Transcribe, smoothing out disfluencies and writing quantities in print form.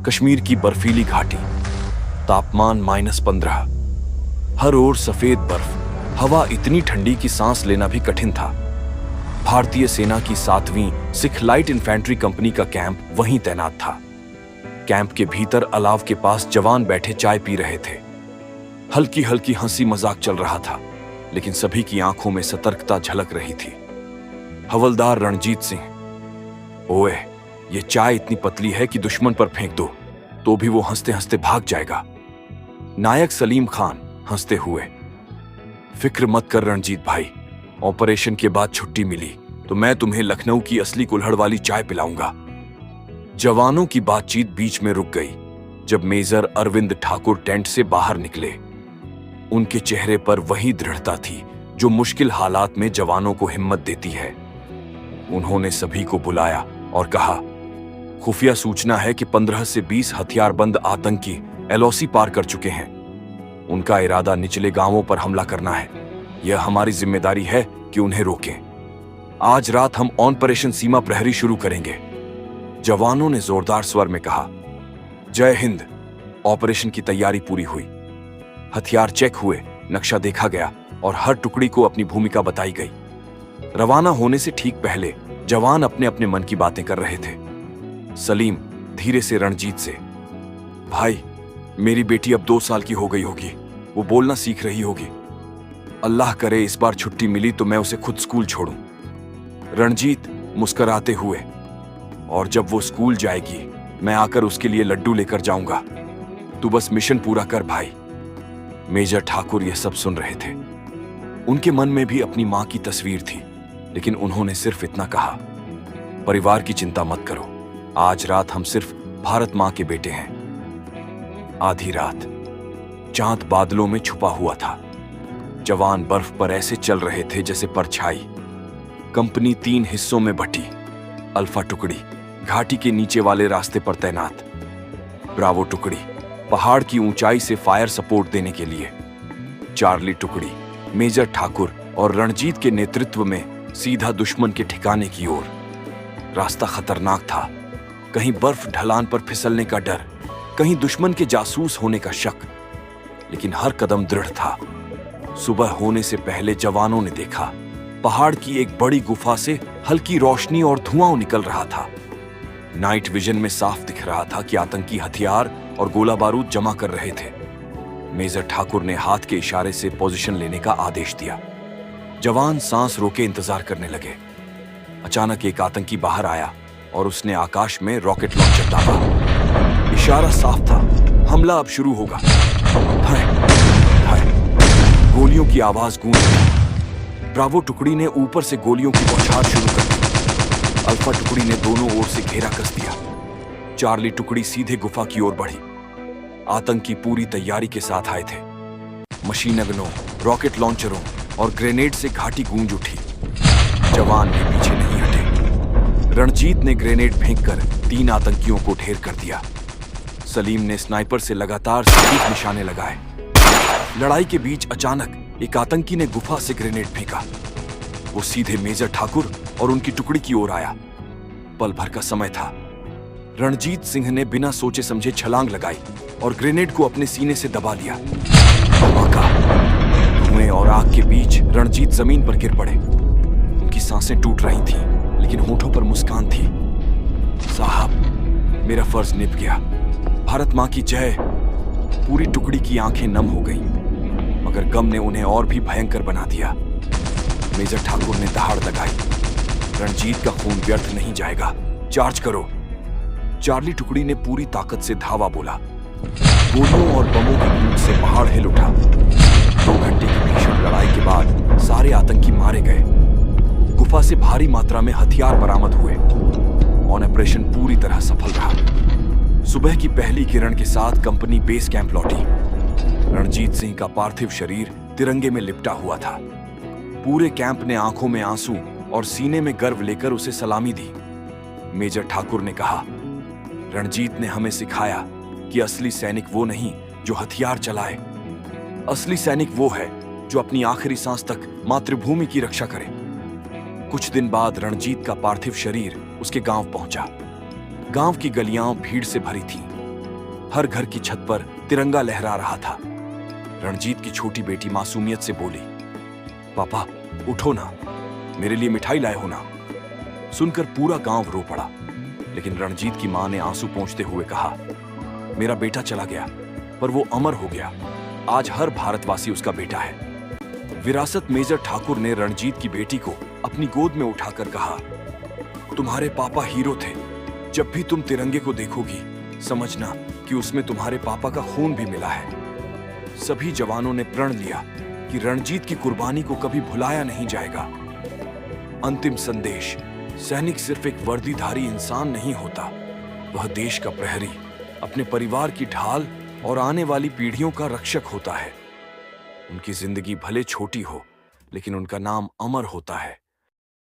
कश्मीर की बर्फीली घाटी, तापमान -15, हर ओर सफेद बर्फ, हवा इतनी ठंडी कि सांस लेना भी कठिन था। भारतीय सेना की 7वीं सिख लाइट इन्फेंट्री कंपनी का कैंप वहीं तैनात था। कैंप के भीतर अलाव के पास जवान बैठे चाय पी रहे थे। हल्की हल्की हंसी मजाक चल रहा था, लेकिन सभी की आंखों में सतर्कता झलक रही थी। हवलदार रणजीत सिंह, ओए, ये चाय इतनी पतली है कि दुश्मन पर फेंक दो तो भी वो हंसते हंसते भाग जाएगा। नायक सलीम खान हंसते हुए, फिक्र मत कर रणजीत भाई, ऑपरेशन के बाद छुट्टी मिली तो मैं तुम्हें लखनऊ की असली कुल्हड़ वाली चाय पिलाऊंगा। जवानों की बातचीत बीच में रुक गई जब मेजर अरविंद ठाकुर टेंट से बाहर निकले। उनके चेहरे पर वही दृढ़ता थी जो मुश्किल हालात में जवानों को हिम्मत देती है। उन्होंने सभी को बुलाया और कहा, खुफिया सूचना है कि 15 से 20 हथियारबंद आतंकी एलओसी पार कर चुके हैं। उनका इरादा निचले गांवों पर हमला करना है। यह हमारी जिम्मेदारी है कि उन्हें रोकें। आज रात हम ऑपरेशन सीमा प्रहरी शुरू करेंगे। जवानों ने जोरदार स्वर में कहा, जय हिंद। ऑपरेशन की तैयारी पूरी हुई। हथियार चेक हुए, नक्शा देखा गया और हर टुकड़ी को अपनी भूमिका बताई गई। रवाना होने से ठीक पहले जवान अपने अपने मन की बातें कर रहे थे। सलीम धीरे से रणजीत से, भाई, मेरी बेटी अब 2 साल की हो गई होगी, वो बोलना सीख रही होगी। अल्लाह करे इस बार छुट्टी मिली तो मैं उसे खुद स्कूल छोड़ूं। रणजीत मुस्कुराते हुए, और जब वो स्कूल जाएगी मैं आकर उसके लिए लड्डू लेकर जाऊंगा। तू बस मिशन पूरा कर भाई। मेजर ठाकुर यह सब सुन रहे थे। उनके मन में भी अपनी मां की तस्वीर थी, लेकिन उन्होंने सिर्फ इतना कहा, परिवार की चिंता मत करो, आज रात हम सिर्फ भारत मां के बेटे हैं। आधी रात, चांद बादलों में छुपा हुआ था। जवान बर्फ पर ऐसे चल रहे थे जैसे परछाई। कंपनी 3 हिस्सों में बटी। अल्फा टुकड़ी घाटी के नीचे वाले रास्ते पर तैनात, ब्रावो टुकड़ी पहाड़ की ऊंचाई से फायर सपोर्ट देने के लिए, चार्ली टुकड़ी मेजर ठाकुर और रणजीत के नेतृत्व में सीधा दुश्मन के ठिकाने की ओर। रास्ता खतरनाक था, कहीं बर्फ ढलान पर फिसलने का डर, कहीं दुश्मन के जासूस होने का शक, लेकिन हर कदम दृढ़ था। सुबह होने से पहले जवानों ने देखा, पहाड़ की एक बड़ी गुफा से हल्की रोशनी और धुआं निकल रहा था। नाइट विजन में साफ दिख रहा था कि आतंकी हथियार और गोला बारूद जमा कर रहे थे। मेजर ठाकुर ने हाथ के इशारे से पोजीशन लेने का आदेश दिया। जवान सांस रोके इंतजार करने लगे। अचानक एक आतंकी बाहर आया और उसने आकाश में रॉकेट लॉन्चर दागा। इशारा साफ था, हमला अब शुरू होगा। हाय, हाय, गोलियों की आवाज गूंज उठी। ब्रावो टुकड़ी ने ऊपर से गोलियों की बौछार शुरू कर दी। अल्फा टुकड़ी ने दोनों ओर से घेरा कस दिया। चार्ली टुकड़ी सीधे गुफा की ओर बढ़ी। आतंकी पूरी तैयारी के साथ आए थे। मशीन गनों, रॉकेट लॉन्चरों और ग्रेनेड से घाटी गूंज उठी। जवान भी पीछे नहीं हटे। रणजीत ने ग्रेनेड फेंककर 3 आतंकियों को ढेर कर दिया। सलीम ने स्नाइपर से लगातार सटीक निशाने लगाए। लड़ाई के बीच अचानक एक आतंकी ने गुफा से ग्रेनेड फेंका। वो सीधे मेजर ठाकुर और उनकी टुकड़ी की ओर आया। पल भर का समय था। रणजीत सिंह ने बिना सोचे समझे छलांग लगाई और ग्रेनेड को अपने सीने से दबा लिया। धमाका, धुएं और आग के बीच रणजीत जमीन पर गिर पड़े। उनकी सांसें टूट रही थीं, लेकिन होठों पर मुस्कान थी। साहब, मेरा फर्ज निभ गया। भारत मां की जय। पूरी टुकड़ी की आंखें नम हो गईं, मगर गम ने उन्हें और भी भयंकर बना दिया। मेजर ठाकुर ने दहाड़ लगाई, रणजीत का खून व्यर्थ नहीं जाएगा, चार्ज करो। चार्ली टुकड़ी ने पूरी ताकत से धावा बोला। गोलियों और बमों की गूंज से पहाड़ हिल उठा। 2 घंटे की भीषण लड़ाई के बाद सारे आतंकी मारे गए। गुफा से भारी मात्रा में हथियार बरामद हुए। ऑपरेशन पूरी तरह सफल रहा। सुबह की पहली किरण के साथ कंपनी बेस कैंप लौटी। रणजीत सिंह का पार्थिव शरीर तिरंगे में लिपटा हुआ था। पूरे कैंप ने आंखों में आंसू और सीने में गर्व लेकर उसे सलामी दी। मेजर ठाकुर ने कहा, रणजीत ने हमें सिखाया कि असली सैनिक वो नहीं जो हथियार चलाए। असली सैनिक वो है जो अपनी आखिरी सांस तक मातृभूमि की रक्षा करे। कुछ दिन बाद रणजीत का पार्थिव शरीर उसके गांव पहुंचा। गांव की गलियां भीड़ से भरी थीं। हर घर की छत पर तिरंगा लहरा रहा था। रणजीत की छोटी बेटी मासूमियत से बोली, पापा उठो ना, मेरे लिए मिठाई लाए हो ना। सुनकर पूरा गांव रो पड़ा, लेकिन रणजीत की मां ने आंसू पोंछते हुए कहा, मेरा बेटा चला गया पर वो अमर हो गया। आज हर भारतवासी उसका बेटा है। विरासत मेजर ठाकुर ने रणजीत की बेटी को अपनी गोद में उठाकर कहा, तुम्हारे पापा हीरो थे। जब भी तुम तिरंगे को देखोगी समझना कि उसमें तुम्हारे पापा का खून भी मिला है। सभी जवानों ने प्रण लिया कि रणजीत की कुर्बानी को कभी भुलाया नहीं जाएगा। अंतिम संदेश, सैनिक सिर्फ एक वर्दीधारी इंसान नहीं होता, वह देश का प्रहरी, अपने परिवार की ढाल और आने वाली पीढ़ियों का रक्षक होता है। उनकी जिंदगी भले छोटी हो, लेकिन उनका नाम अमर होता है।